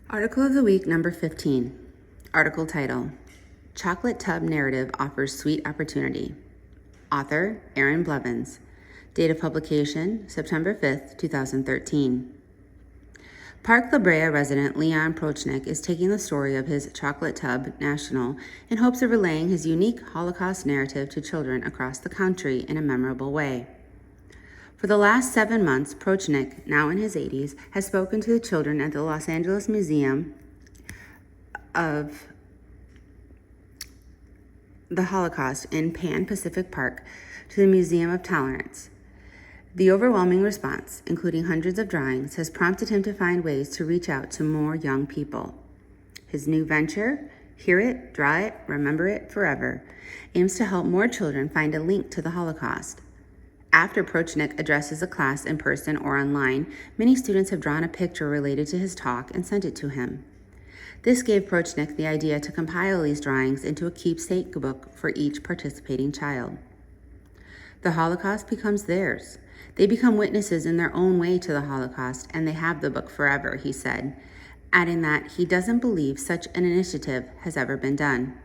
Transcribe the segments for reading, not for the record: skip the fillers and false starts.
Article of the Week, number 15. Article title, Chocolate Tub Narrative Offers Sweet Opportunity. Author, Aaron Blevins. Date of publication, September 5th, 2013. Park La Brea resident Leon Prochnik is taking the story of his chocolate tub national in hopes of relaying his unique Holocaust narrative to children across the country in a memorable way. For the last 7 months, Prochnik, now in his 80s, has spoken to the children at the Los Angeles Museum of the Holocaust in Pan Pacific Park to the Museum of Tolerance. The overwhelming response, including hundreds of drawings, has prompted him to find ways to reach out to more young people. His new venture, Hear It, Draw It, Remember It Forever, aims to help more children find a link to the Holocaust. After Prochnik addresses a class in person or online, many students have drawn a picture related to his talk and sent it to him. This gave Prochnik the idea to compile these drawings into a keepsake book for each participating child. The Holocaust becomes theirs. They become witnesses in their own way to the Holocaust, and they have the book forever, he said, adding that he doesn't believe such an initiative has ever been done.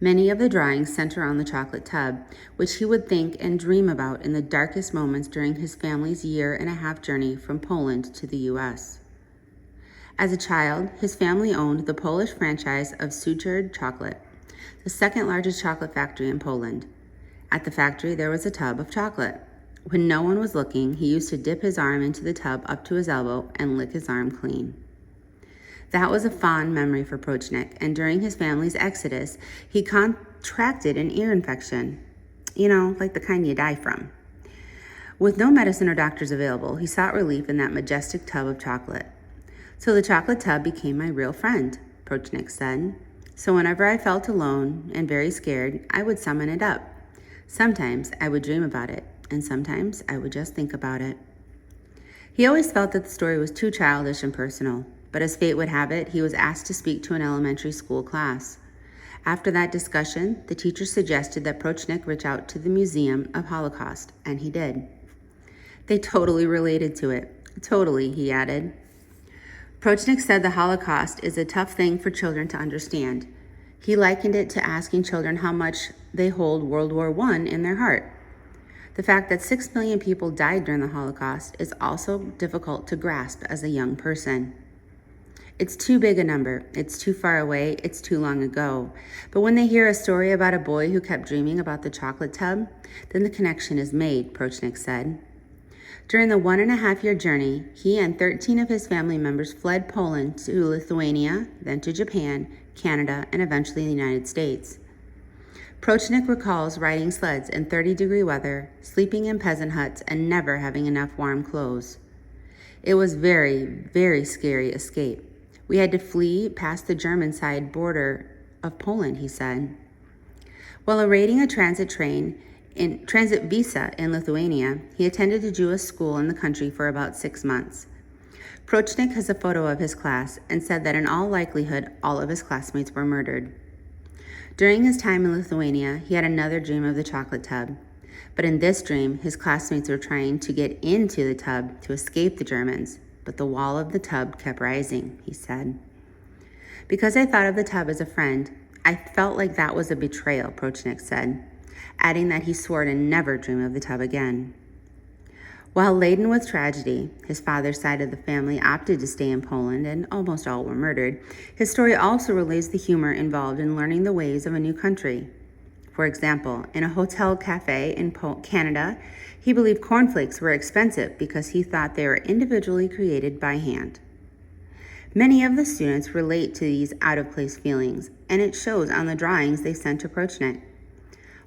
Many of the drawings center on the chocolate tub, which he would think and dream about in the darkest moments during his family's 1.5-year journey from Poland to the U.S. As a child, his family owned the Polish franchise of Suchard Chocolate, the second largest chocolate factory in Poland. At the factory, there was a tub of chocolate. When no one was looking, he used to dip his arm into the tub up to his elbow and lick his arm clean. That was a fond memory for Prochnik, and during his family's exodus, he contracted an ear infection, like the kind you die from. With no medicine or doctors available, he sought relief in that majestic tub of chocolate. So the chocolate tub became my real friend, Prochnik said. So whenever I felt alone and very scared, I would summon it up. Sometimes I would dream about it, and sometimes I would just think about it. He always felt that the story was too childish and personal, but as fate would have it, he was asked to speak to an elementary school class. After that discussion, the teacher suggested that Prochnik reach out to the Museum of Holocaust, and he did. They totally related to it. Totally, he added. Prochnik said the Holocaust is a tough thing for children to understand. He likened it to asking children how much they hold World War I in their heart. The fact that 6 million people died during the Holocaust is also difficult to grasp as a young person. It's too big a number, it's too far away, it's too long ago. But when they hear a story about a boy who kept dreaming about the chocolate tub, then the connection is made, Prochnik said. During the 1.5-year journey, he and 13 of his family members fled Poland to Lithuania, then to Japan, Canada, and eventually the United States. Prochnik recalls riding sleds in 30-degree weather, sleeping in peasant huts, and never having enough warm clothes. It was very, very scary escape. We had to flee past the German side border of Poland, he said. While awaiting a transit visa in Lithuania, he attended a Jewish school in the country for about 6 months. Prochnik has a photo of his class and said that in all likelihood, all of his classmates were murdered. During his time in Lithuania, he had another dream of the chocolate tub. But in this dream, his classmates were trying to get into the tub to escape the Germans, but the wall of the tub kept rising, he said. Because I thought of the tub as a friend, I felt like that was a betrayal, Prochnik said, adding that he swore to never dream of the tub again. While laden with tragedy, his father's side of the family opted to stay in Poland and almost all were murdered. His story also relays the humor involved in learning the ways of a new country. For example, in a hotel cafe in Canada, he believed cornflakes were expensive because he thought they were individually created by hand. Many of the students relate to these out-of-place feelings, and it shows on the drawings they sent to Prochnik.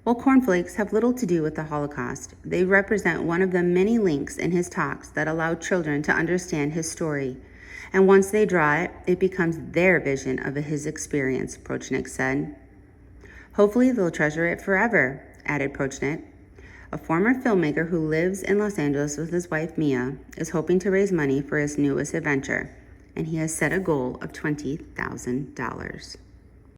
While cornflakes have little to do with the Holocaust, they represent one of the many links in his talks that allow children to understand his story. And once they draw it, it becomes their vision of his experience, Prochnik said. Hopefully they'll treasure it forever, added Prochnik. A former filmmaker who lives in Los Angeles with his wife Mia is hoping to raise money for his newest adventure, and he has set a goal of $20,000.